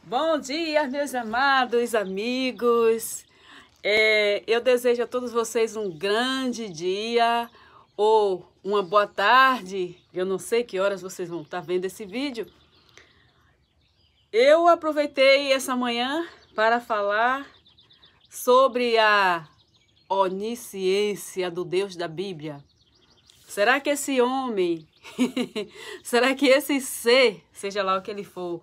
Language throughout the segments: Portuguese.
Bom dia, meus amados amigos. Eu desejo a todos vocês um grande dia ou uma boa tarde. Eu não sei que horas vocês vão estar vendo esse vídeo. Eu aproveitei essa manhã para falar sobre a onisciência do Deus da Bíblia. Será que esse homem, será que esse ser, seja lá o que ele for,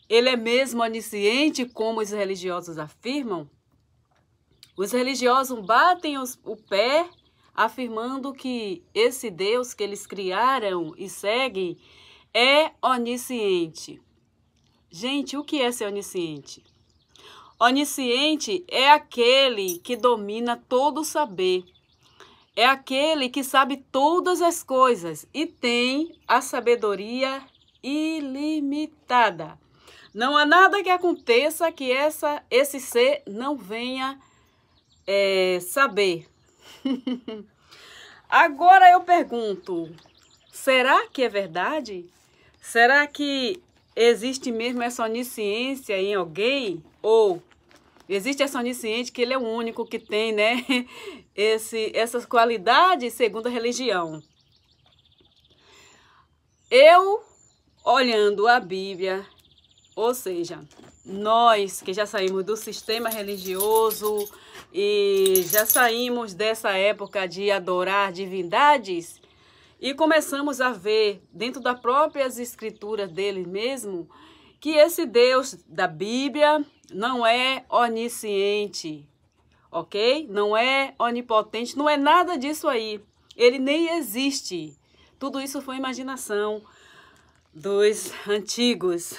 ele é mesmo onisciente, como os religiosos afirmam? Os religiosos batem o pé, afirmando que esse Deus que eles criaram e seguem é onisciente. Gente, o que é ser onisciente? Onisciente é aquele que domina todo o saber. É aquele que sabe todas as coisas e tem a sabedoria ilimitada. Não há nada que aconteça que esse ser não venha saber. Agora eu pergunto, será que é verdade? Será que existe mesmo essa onisciência em alguém? Ou existe essa onisciente que ele é o único que tem, né, essas qualidades segundo a religião? Eu, olhando a Bíblia, ou seja, nós que já saímos do sistema religioso e já saímos dessa época de adorar divindades e começamos a ver dentro das próprias escrituras dele mesmo que esse Deus da Bíblia não é onisciente, ok? Não é onipotente, não é nada disso aí. Ele nem existe. Tudo isso foi imaginação dos antigos.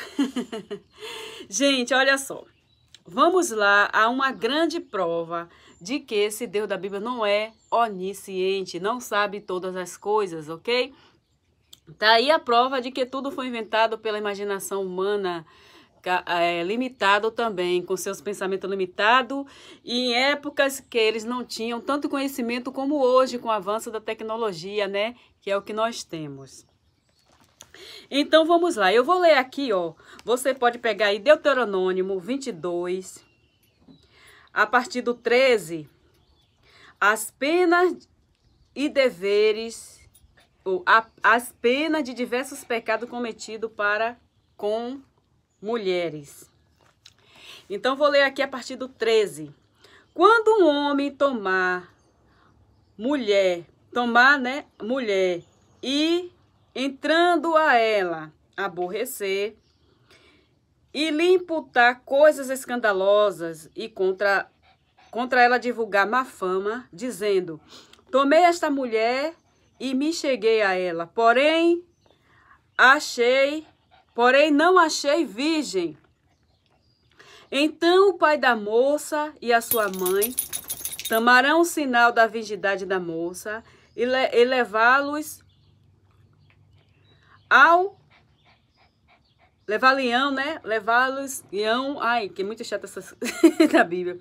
Gente, olha só. Vamos lá a uma grande prova de que esse Deus da Bíblia não é onisciente, não sabe todas as coisas, ok? Tá aí a prova de que tudo foi inventado pela imaginação humana, limitado também, com seus pensamentos limitados, e em épocas que eles não tinham tanto conhecimento como hoje, com o avanço da tecnologia, né? Que é o que nós temos. Então, vamos lá. Eu vou ler aqui, ó. Você pode pegar aí Deuteronômio 22, a partir do 13, as penas e deveres, ou as penas de diversos pecados cometidos para com mulheres. Então, vou ler aqui a partir do 13. Quando um homem tomar mulher e entrando a ela aborrecer e lhe imputar coisas escandalosas e contra ela divulgar má fama, dizendo: tomei esta mulher e me cheguei a ela, porém não achei virgem. Então o pai da moça e a sua mãe tomarão o sinal da virgindade da moça e levá-los ai, que é muito chata essa da Bíblia.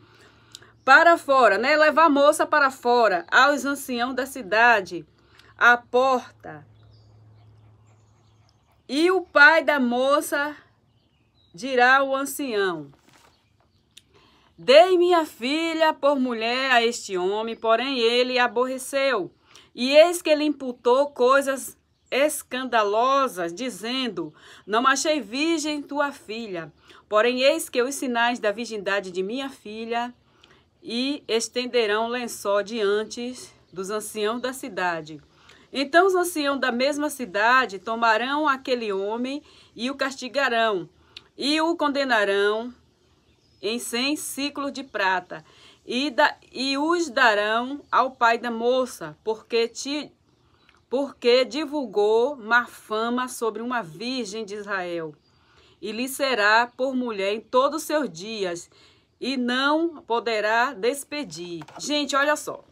Para fora, né? Levar a moça para fora, aos anciãos da cidade, à porta. E o pai da moça dirá ao ancião: dei minha filha por mulher a este homem, porém ele aborreceu. E eis que ele imputou coisas escandalosas, dizendo: não achei virgem tua filha, porém eis que os sinais da virgindade de minha filha e estenderão lençol diante dos anciãos da cidade. Então os anciãos da mesma cidade tomarão aquele homem e o castigarão e o condenarão em 100 ciclos de prata e os darão ao pai da moça, porque divulgou má fama sobre uma virgem de Israel, e lhe será por mulher em todos os seus dias, e não poderá despedir. Gente, olha só.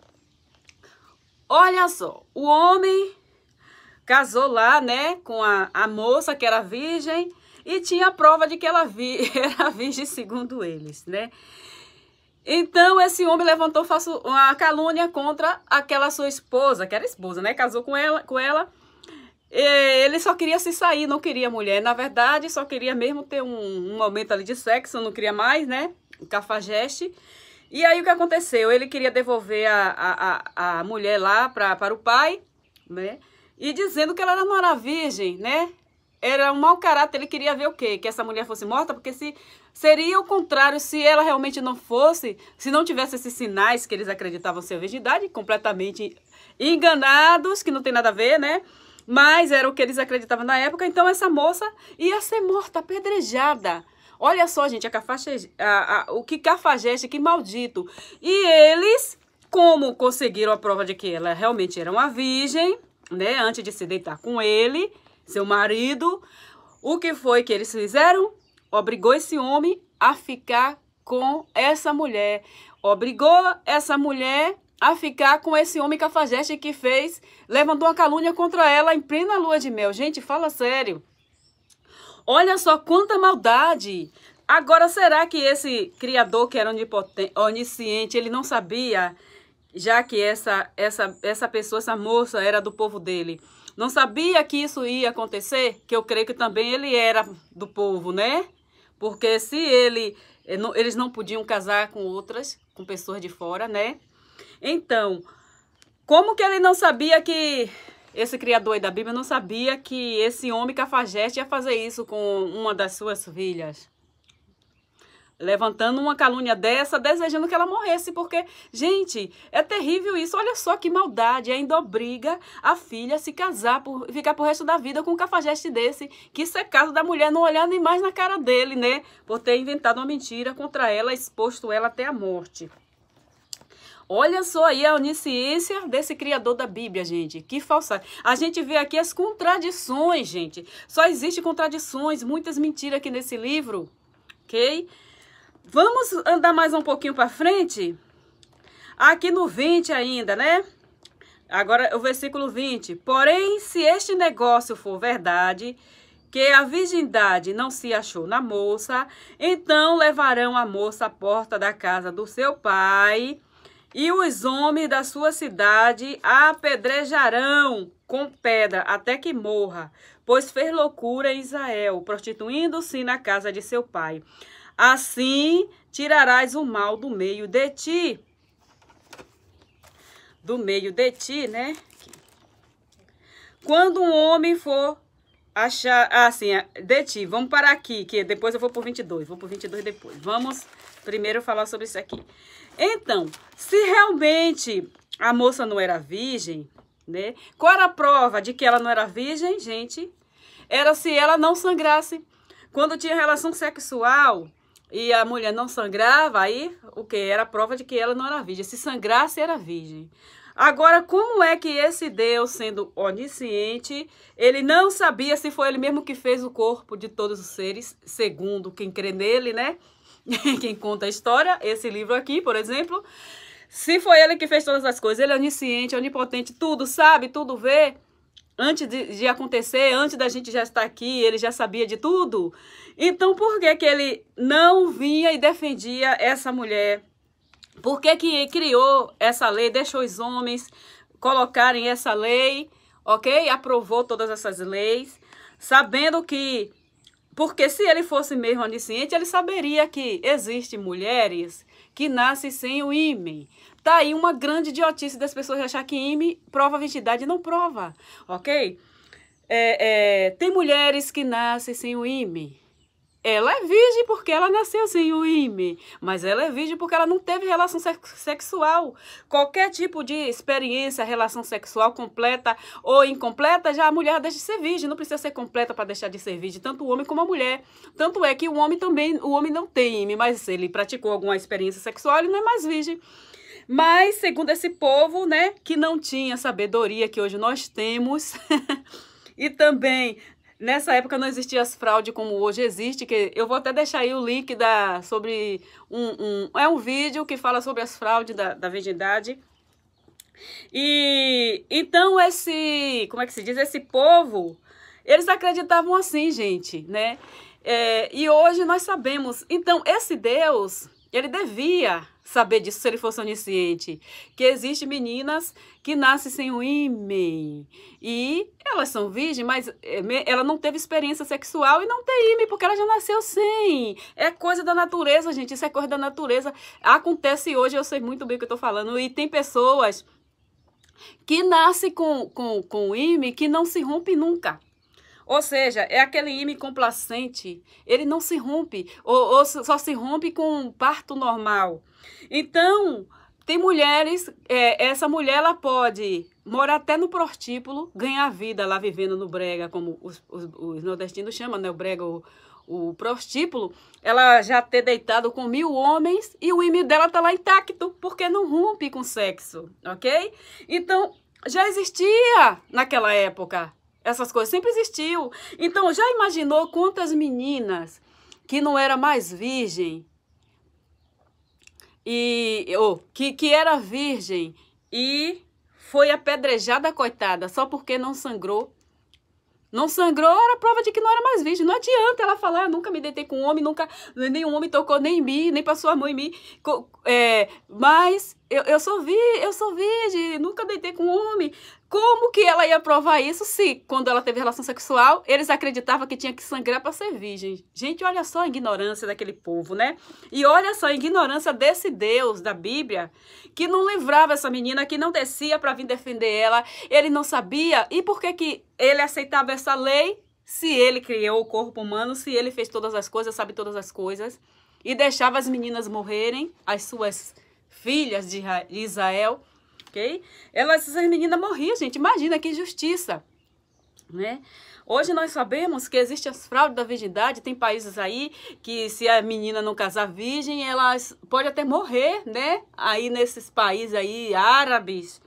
Olha só, o homem casou lá, né, com a moça que era virgem, e tinha a prova de que ela era virgem segundo eles, né? Então, esse homem levantou uma calúnia contra aquela sua esposa, que era esposa, né? Casou com ela. ele só queria se sair, não queria mulher. Na verdade, só queria mesmo ter um momento ali de sexo, não queria mais, né? O cafajeste. E aí o que aconteceu? Ele queria devolver a mulher lá para o pai, né? E dizendo que ela não era virgem, né? Era um mau caráter, ele queria ver o quê? Que essa mulher fosse morta, porque seria o contrário, se ela realmente não fosse, se não tivesse esses sinais que eles acreditavam ser a virgindade, completamente enganados, que não tem nada a ver, né? Mas era o que eles acreditavam na época, então essa moça ia ser morta, apedrejada. Olha só, gente, o que cafajeste, que maldito. E eles, como conseguiram a prova de que ela realmente era uma virgem, né? Antes de se deitar com ele, seu marido, o que foi que eles fizeram? Obrigou esse homem a ficar com essa mulher. Obrigou essa mulher a ficar com esse homem cafajeste que levantou uma calúnia contra ela em plena lua de mel. Gente, fala sério. Olha só quanta maldade. Agora, será que esse criador que era onisciente, ele não sabia, já que essa pessoa, essa moça era do povo dele, não sabia que isso ia acontecer? Que eu creio que também ele era do povo, né? Porque se eles não podiam casar com pessoas de fora, né? Então, como que ele não sabia que... Esse criador aí da Bíblia não sabia que esse homem cafajeste ia fazer isso com uma das suas filhas? Levantando uma calúnia dessa, desejando que ela morresse, porque, gente, é terrível isso. Olha só que maldade, ainda obriga a filha a se casar, ficar pro resto da vida com um cafajeste desse, que isso é caso da mulher não olhar nem mais na cara dele, né? Por ter inventado uma mentira contra ela, exposto ela até a morte. Olha só aí a onisciência desse criador da Bíblia, gente. Que falsidade. A gente vê aqui as contradições, gente. Só existem contradições, muitas mentiras aqui nesse livro, ok? Vamos andar mais um pouquinho para frente? Aqui no 20 ainda, né? Agora o versículo 20. Porém, se este negócio for verdade, que a virgindade não se achou na moça, então levarão a moça à porta da casa do seu pai, e os homens da sua cidade a apedrejarão com pedra até que morra, pois fez loucura em Israel, prostituindo-se na casa de seu pai. Assim tirarás o mal do meio de ti. Do meio de ti, né? Quando um homem for achar... assim, de ti. Vamos parar aqui, que depois eu vou por 22. Vou por 22 depois. Vamos primeiro falar sobre isso aqui. Então, se realmente a moça não era virgem, né? Qual era a prova de que ela não era virgem, gente? Era se ela não sangrasse. Quando tinha relação sexual e a mulher não sangrava, aí o que? Era a prova de que ela não era virgem. Se sangrasse, era virgem. Agora, como é que esse Deus, sendo onisciente, ele não sabia se foi ele mesmo que fez o corpo de todos os seres, segundo quem crê nele, né? Quem conta a história, esse livro aqui, por exemplo. Se foi ele que fez todas as coisas, ele é onisciente, onipotente, tudo sabe, tudo vê. Antes de acontecer, antes da gente já estar aqui, ele já sabia de tudo. Então, por que que ele não vinha e defendia essa mulher? Por que que criou essa lei, deixou os homens colocarem essa lei, ok? Aprovou todas essas leis, sabendo que... Porque se ele fosse mesmo onisciente, ele saberia que existem mulheres que nascem sem o ímen. Tá aí uma grande idiotice das pessoas achar que ímen prova a virgindade. Não prova, ok? Tem mulheres que nascem sem o ímen. Ela é virgem porque ela nasceu sem o ímen, mas ela é virgem porque ela não teve relação sexual. Qualquer tipo de experiência, relação sexual completa ou incompleta, já a mulher deixa de ser virgem. Não precisa ser completa para deixar de ser virgem, tanto o homem como a mulher. Tanto é que o homem não tem ímen, mas se ele praticou alguma experiência sexual, ele não é mais virgem. Mas, segundo esse povo, né, que não tinha sabedoria que hoje nós temos, e também... Nessa época não existia as fraudes como hoje existe, que eu vou até deixar aí o link sobre um vídeo que fala sobre as fraudes da virgindade. E então como é que se diz? Esse povo, eles acreditavam assim, gente, né? E hoje nós sabemos. Então esse Deus, Ele devia saber disso se ele fosse onisciente. Que existem meninas que nascem sem o ímen. E elas são virgens, mas ela não teve experiência sexual e não tem ímen, porque ela já nasceu sem. É coisa da natureza, gente. Isso é coisa da natureza. Acontece hoje, eu sei muito bem o que eu estou falando. E tem pessoas que nascem com ímen que não se rompe nunca. Ou seja, é aquele ímen complacente, ele não se rompe, ou só se rompe com um parto normal. Então, tem mulheres, essa mulher ela pode morar até no prostíbulo, ganhar vida lá vivendo no brega, como os nordestinos chamam, né, o brega, o prostíbulo, ela já ter deitado com 1000 homens e o ímen dela tá lá intacto, porque não rompe com sexo, ok? Então, já existia naquela época. Essas coisas sempre existiu. Então, já imaginou quantas meninas que não era mais virgem que era virgem e foi apedrejada, coitada, só porque não sangrou? Não sangrou, era prova de que não era mais virgem. Não adianta ela falar, nunca me deitei com um homem, nunca nenhum homem tocou nem em mim, nem passou a mão em mim. Mas eu sou virgem, nunca deitei com um homem. Como que ela ia provar isso se, quando ela teve relação sexual, eles acreditavam que tinha que sangrar para ser virgem? Gente, olha só a ignorância daquele povo, né? E olha só a ignorância desse Deus da Bíblia, que não livrava essa menina, que não descia para vir defender ela. Ele não sabia. E por que que ele aceitava essa lei? Se ele criou o corpo humano, se ele fez todas as coisas, sabe todas as coisas, e deixava as meninas morrerem, as suas filhas de Israel, ok? Essas meninas morriam, gente. Imagina que injustiça, né? Hoje nós sabemos que existe as fraudes da virgindade. Tem países aí que, se a menina não casar virgem, elas podem até morrer, né? Aí nesses países aí árabes.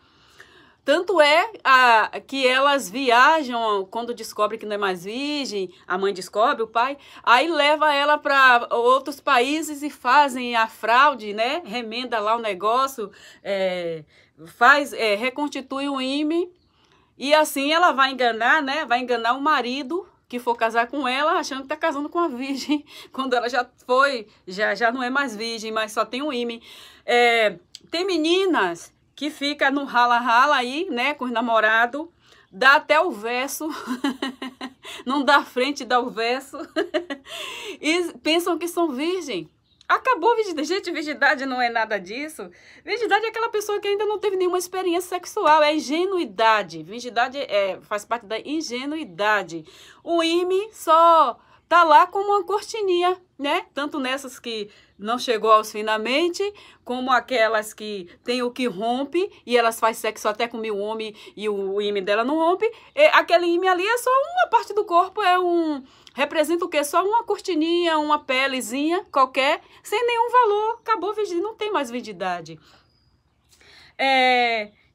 Tanto é que elas viajam quando descobrem que não é mais virgem, a mãe descobre, o pai, aí leva ela para outros países e fazem a fraude, né? Remenda lá o negócio, reconstitui o ímen, e assim ela vai enganar, né? Vai enganar o marido que for casar com ela, achando que tá casando com a virgem, quando ela já não é mais virgem, mas só tem um ímen. Tem meninas que fica no rala-rala aí, né, com os namorados, dá até o verso, não dá a frente, dá o verso, e pensam que são virgem. Acabou a virgindade. Gente, virgindade não é nada disso. Virgindade é aquela pessoa que ainda não teve nenhuma experiência sexual, é ingenuidade. Virgindade faz parte da ingenuidade. O ímen só tá lá como uma cortininha, né? Tanto nessas que não chegou aos finalmente, como aquelas que tem o que rompe e elas fazem sexo até com 1000 homens e o ímen dela não rompe. Aquele ímen ali é só uma parte do corpo, representa o quê? Só uma cortininha, uma pelezinha qualquer, sem nenhum valor. Acabou a virgindade, não tem mais virgindade.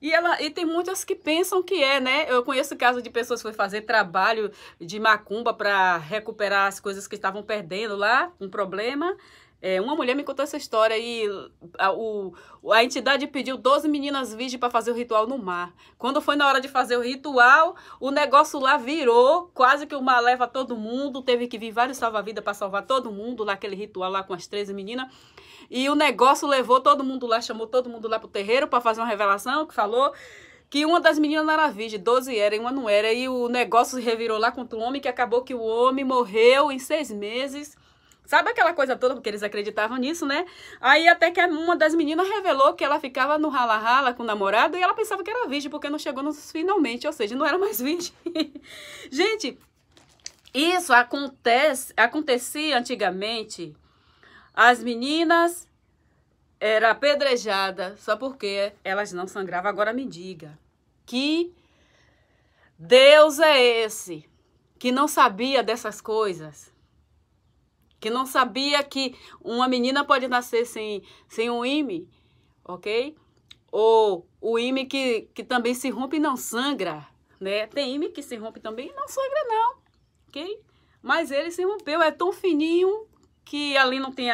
E tem muitas que pensam que né? Eu conheço casos de pessoas que foram fazer trabalho de macumba para recuperar as coisas que estavam perdendo lá, um problema. Uma mulher me contou essa história e a entidade pediu 12 meninas virgens para fazer o ritual no mar. Quando foi na hora de fazer o ritual, o negócio lá virou, quase que o mar leva todo mundo, teve que vir vários salva-vidas para salvar todo mundo lá, aquele ritual lá com as 13 meninas. E o negócio levou todo mundo lá, chamou todo mundo lá pro terreiro para fazer uma revelação, que falou que uma das meninas não era virgem, 12 era e uma não era. E o negócio se revirou lá contra o homem, que acabou que o homem morreu em 6 meses. Sabe aquela coisa toda, porque eles acreditavam nisso, né? Aí até que uma das meninas revelou que ela ficava no rala-rala com o namorado e ela pensava que era virgem, porque não chegou nos finalmente, ou seja, não era mais virgem. Gente, isso acontecia antigamente. As meninas eram apedrejadas só porque elas não sangravam. Agora me diga, que Deus é esse que não sabia dessas coisas? Que não sabia que uma menina pode nascer sem um ímen, ok? Ou o ímen que também se rompe e não sangra, né? Tem ímen que se rompe também e não sangra não, ok? Mas ele se rompeu, é tão fininho que ali não tem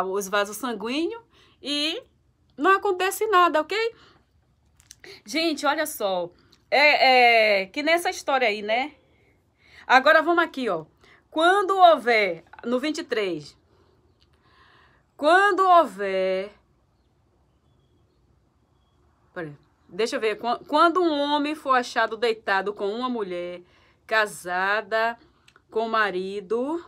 os vasos sanguíneos e não acontece nada, ok? Gente, olha só, que nessa história aí, né? Agora vamos aqui, ó. Quando houver, no 23, Quando houver... Peraí, deixa eu ver. Quando um homem for achado deitado com uma mulher casada com o marido,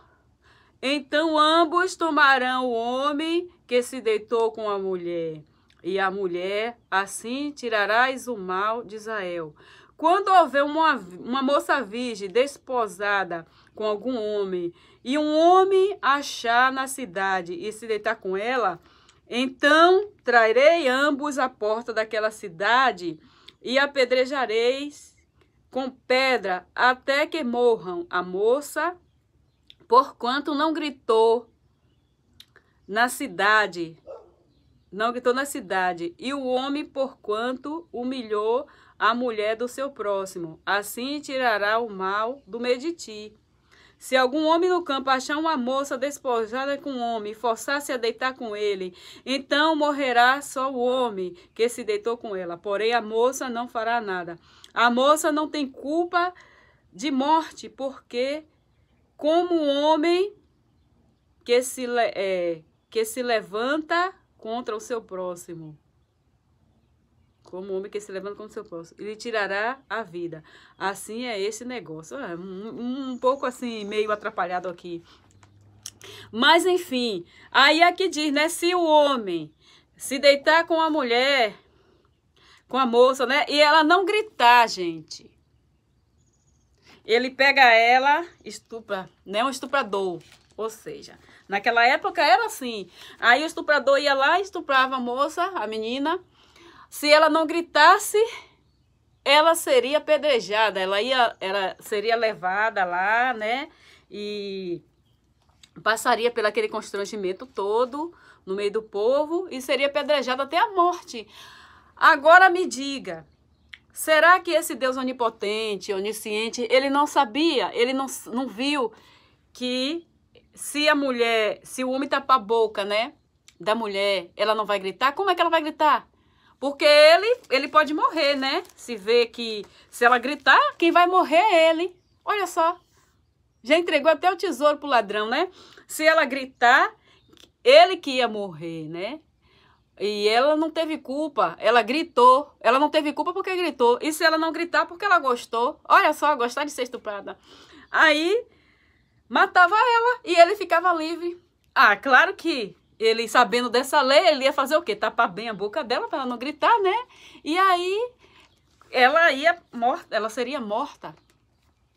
então ambos tomarão o homem que se deitou com a mulher e a mulher, assim tirarás o mal de Israel. Quando houver uma moça virgem desposada com algum homem, e um homem achar na cidade e se deitar com ela, então trarei ambos à porta daquela cidade e apedrejareis com pedra até que morram a moça, porquanto não gritou na cidade, e o homem porquanto humilhou a mulher do seu próximo. Assim tirará o mal do meio de ti. Se algum homem no campo achar uma moça despojada com um homem e forçar-se a deitar com ele, então morrerá só o homem que se deitou com ela. Porém, a moça não fará nada. A moça não tem culpa de morte, porque como o homem que se levanta contra o seu próximo. Como o homem que se levanta contra o seu próximo. Ele tirará a vida. Assim é esse negócio. Um pouco assim, meio atrapalhado aqui. Mas, enfim. Aí aqui diz, né? Se o homem se deitar com a mulher, com a moça, né? E ela não gritar, gente. Ele pega ela, estupra, né? Um estuprador. Ou seja, naquela época era assim. Aí o estuprador ia lá e estuprava a moça, a menina. Se ela não gritasse, ela seria apedrejada. Seria levada lá, né? E passaria por aquele constrangimento todo no meio do povo e seria apedrejada até a morte. Agora me diga, será que esse Deus onipotente, onisciente, ele não sabia, ele não viu que se o homem tapar a boca, né, da mulher, ela não vai gritar? Como é que ela vai gritar? Porque ele pode morrer, né? Se vê que se ela gritar, quem vai morrer é ele. Olha só. Já entregou até o tesouro pro ladrão, né? Se ela gritar, ele que ia morrer, né? E ela não teve culpa. Ela gritou. Ela não teve culpa porque gritou. E se ela não gritar, porque ela gostou. Olha só, gostar de ser estuprada. Aí, matava ela e ele ficava livre. Ah, claro que ele, sabendo dessa lei, ele ia fazer o quê? Tapar bem a boca dela para ela não gritar, né? E aí, ela seria morta.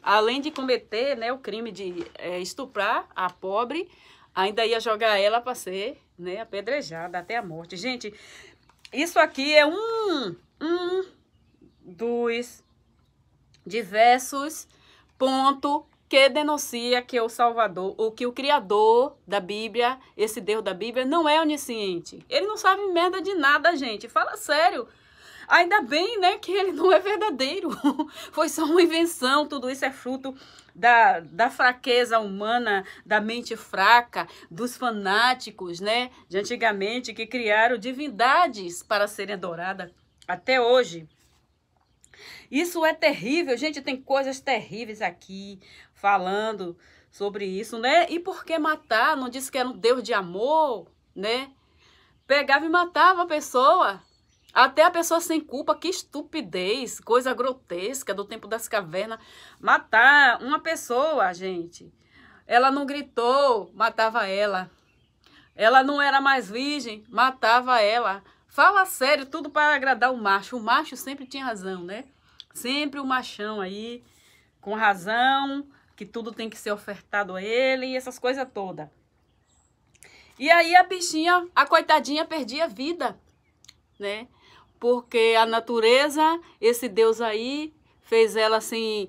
Além de cometer, né, o crime de estuprar a pobre, ainda ia jogar ela para ser, né, apedrejada até a morte. Gente, isso aqui é um dos diversos pontos que denuncia que o Salvador, ou que o Criador da Bíblia, esse Deus da Bíblia, não é onisciente. Ele não sabe merda de nada, gente. Fala sério. Ainda bem, né, que ele não é verdadeiro. Foi só uma invenção. Tudo isso é fruto da fraqueza humana, da mente fraca, dos fanáticos, né, de antigamente, que criaram divindades para serem adoradas até hoje. Isso é terrível, gente, tem coisas terríveis aqui falando sobre isso, né? E por que matar? Não disse que era um Deus de amor, né? Pegava e matava a pessoa, até a pessoa sem culpa. Que estupidez, coisa grotesca do tempo das cavernas. Matar uma pessoa, gente. Ela não gritou, matava ela. Ela não era mais virgem, matava ela. Fala sério, tudo para agradar o macho. O macho sempre tinha razão, né? Sempre o machão aí, com razão, que tudo tem que ser ofertado a ele e essas coisas todas. E aí a bichinha, a coitadinha, perdia a vida, né? Porque a natureza, esse Deus aí, fez ela sem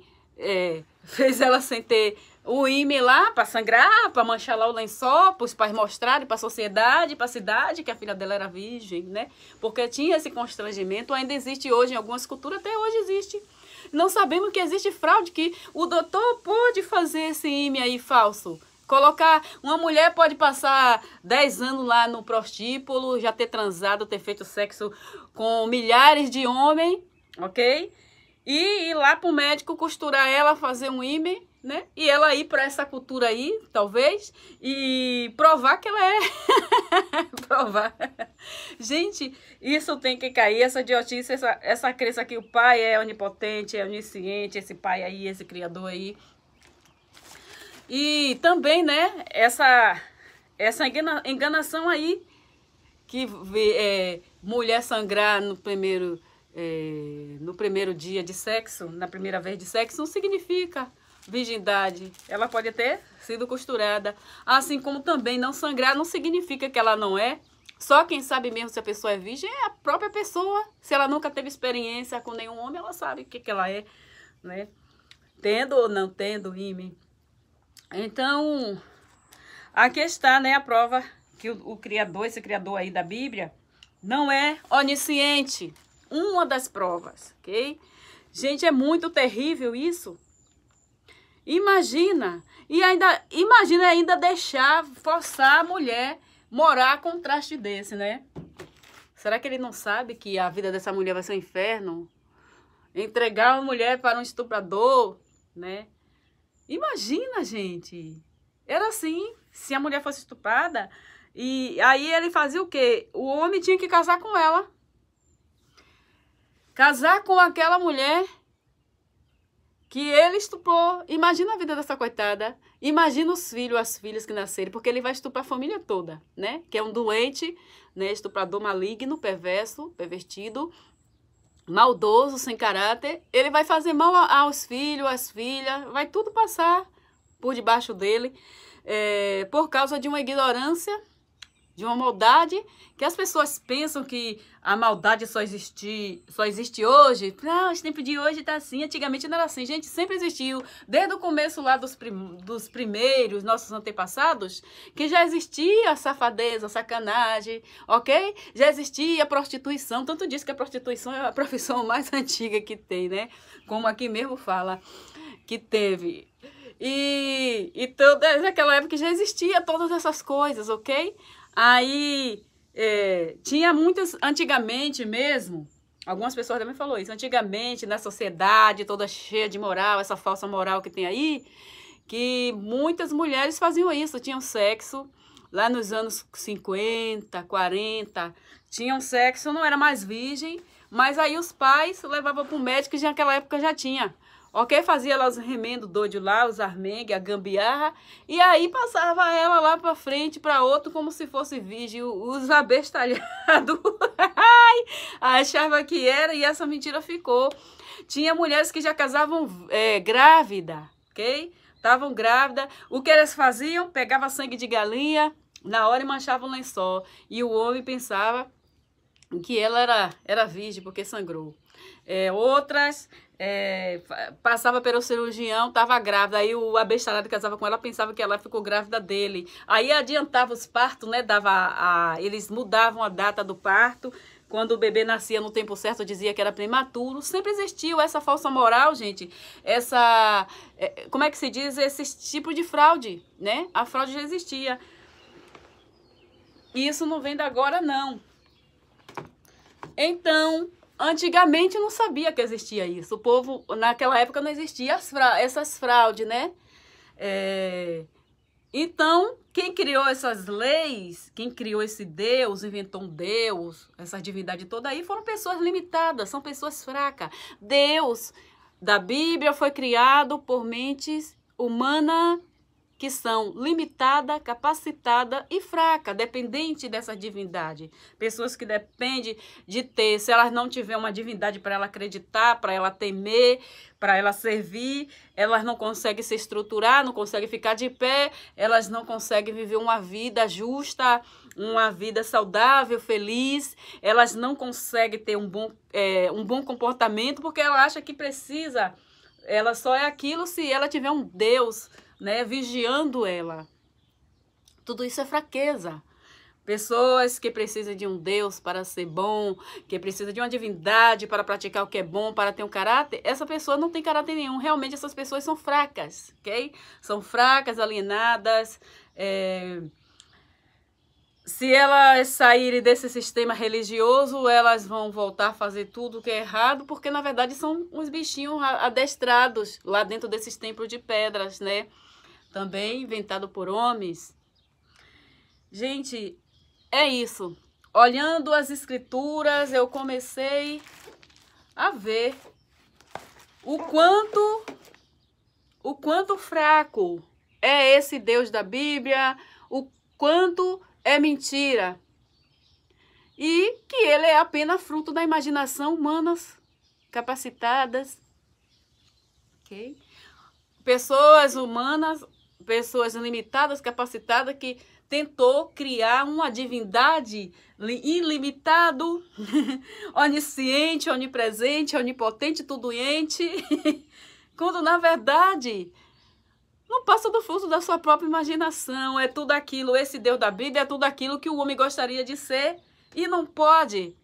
ter o ímã lá para sangrar, para manchar lá o lençol, para os pais mostrarem para a sociedade, para a cidade, que a filha dela era virgem, né? Porque tinha esse constrangimento, ainda existe hoje, em algumas culturas, até hoje existe. Não sabemos que existe fraude, que o doutor pode fazer esse ímã aí falso. Colocar, uma mulher pode passar 10 anos lá no prostíbulo, já ter transado, ter feito sexo com milhares de homens, ok? E ir lá para o médico costurar ela, fazer um ímã né? E ela ir para essa cultura aí, talvez, e provar que ela é. Provar. Gente, isso tem que cair, essa idiotice, essa crença que o pai é onipotente, é onisciente, esse pai aí, esse criador aí. E também, né, essa enganação aí, que mulher sangrar no primeiro dia de sexo, na primeira vez de sexo, não significa virgindade. Ela pode ter sido costurada. Assim como também não sangrar não significa que ela não é. Só quem sabe mesmo se a pessoa é virgem é a própria pessoa. Se ela nunca teve experiência com nenhum homem, ela sabe o que ela é, né? Tendo ou não tendo ímã. Então, aqui está, né, a prova que esse criador aí da Bíblia, não é onisciente. Uma das provas, ok? Gente, é muito terrível isso. Imagina ainda deixar, forçar a mulher morar com um traste desse, né? Será que ele não sabe que a vida dessa mulher vai ser um inferno? Entregar a mulher para um estuprador, né? Imagina, gente. Era assim, se a mulher fosse estuprada, e aí ele fazia o quê? O homem tinha que casar com ela. Casar com aquela mulher que ele estuprou. Imagina a vida dessa coitada. Imagina os filhos, as filhas que nascerem, porque ele vai estuprar a família toda, né? Que é um doente, né? Estuprador maligno, perverso, pervertido, maldoso, sem caráter. Ele vai fazer mal aos filhos, às filhas, vai tudo passar por debaixo dele, por causa de uma ignorância, de uma maldade, que as pessoas pensam que a maldade só existe hoje. Não, esse tempo de hoje tá assim, antigamente não era assim. Gente, sempre existiu, desde o começo lá dos primeiros, nossos antepassados, que já existia a safadeza, a sacanagem, ok? Já existia a prostituição, tanto diz que a prostituição é a profissão mais antiga que tem, né? Como aqui mesmo fala, que teve. E desde aquela época já existia todas essas coisas, ok? Aí, tinha muitas, antigamente mesmo, algumas pessoas também falaram isso, antigamente na sociedade toda cheia de moral, essa falsa moral que tem aí, que muitas mulheres faziam isso, tinham sexo lá nos anos 50, 40, tinham sexo, não era mais virgem, mas aí os pais levavam para o médico, que naquela época já tinha. Ok? Fazia lá os remendos doidos lá, os armengues, a gambiarra, e aí passava ela lá pra frente, pra outro, como se fosse virgem, os abestalhados. Achava que era, e essa mentira ficou. Tinha mulheres que já casavam grávida, ok? Estavam grávidas. O que eles faziam? Pegava sangue de galinha na hora e manchava o lençol. E o homem pensava que ela era virgem porque sangrou. Outras passava pelo cirurgião, estava grávida, aí o abestalhado que casava com ela pensava que ela ficou grávida dele, aí adiantava os partos, né, eles mudavam a data do parto, quando o bebê nascia no tempo certo dizia que era prematuro. Sempre existiu essa falsa moral, gente, como é que se diz, esse tipo de fraude, né, a fraude já existia, e isso não vem de agora não. Então, antigamente não sabia que existia isso. O povo, naquela época, não existia essas fraudes, né? Então, quem criou essas leis, quem criou esse Deus, inventou um Deus, essa divindade toda aí, foram pessoas limitadas, são pessoas fracas. Deus da Bíblia foi criado por mentes humanas que são limitada, capacitada e fraca, dependente dessa divindade. Pessoas que dependem de ter, se elas não tiver uma divindade para ela acreditar, para ela temer, para ela servir, elas não conseguem se estruturar, não conseguem ficar de pé, elas não conseguem viver uma vida justa, uma vida saudável, feliz, elas não conseguem ter um bom comportamento, porque ela acha que precisa, ela só é aquilo se ela tiver um Deus, né, vigiando ela. Tudo isso é fraqueza. Pessoas que precisam de um Deus para ser bom, que precisam de uma divindade para praticar o que é bom, para ter um caráter, essa pessoa não tem caráter nenhum. Realmente essas pessoas são fracas, ok? São fracas, alienadas, se elas saírem desse sistema religioso, elas vão voltar a fazer tudo que é errado, porque na verdade são uns bichinhos adestrados lá dentro desses templos de pedras, né? Também inventado por homens. Gente, é isso. Olhando as escrituras, eu comecei a ver o quanto fraco é esse Deus da Bíblia, o quanto é mentira. E que ele é apenas fruto da imaginação humanas capacitadas. Ok? Pessoas humanas, pessoas limitadas, capacitadas, que tentou criar uma divindade ilimitado, onisciente, onipresente, onipotente, tudoente, quando na verdade não passa do fruto da sua própria imaginação. É tudo aquilo, esse Deus da Bíblia é tudo aquilo que o homem gostaria de ser e não pode.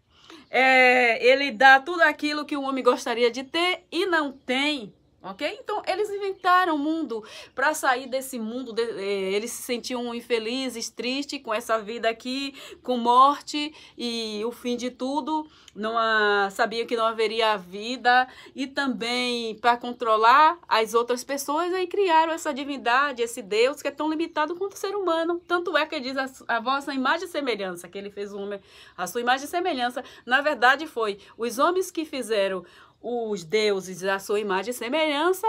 Ele dá tudo aquilo que o homem gostaria de ter e não tem. Ok? Então, eles inventaram o mundo para sair desse mundo. Eles se sentiam infelizes, tristes com essa vida aqui, com morte e o fim de tudo. Sabiam que não haveria vida. E também para controlar as outras pessoas, aí criaram essa divindade, esse Deus que é tão limitado quanto o ser humano. Tanto é que diz a vossa imagem e semelhança, que ele fez a sua imagem e semelhança. Na verdade, foi os homens que fizeram os deuses à sua imagem e semelhança,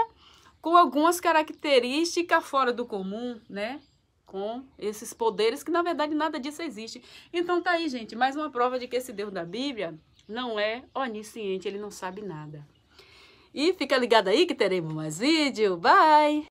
com algumas características fora do comum, né? Com esses poderes que, na verdade, nada disso existe. Então, tá aí, gente, mais uma prova de que esse Deus da Bíblia não é onisciente, ele não sabe nada. E fica ligado aí que teremos mais vídeo. Bye!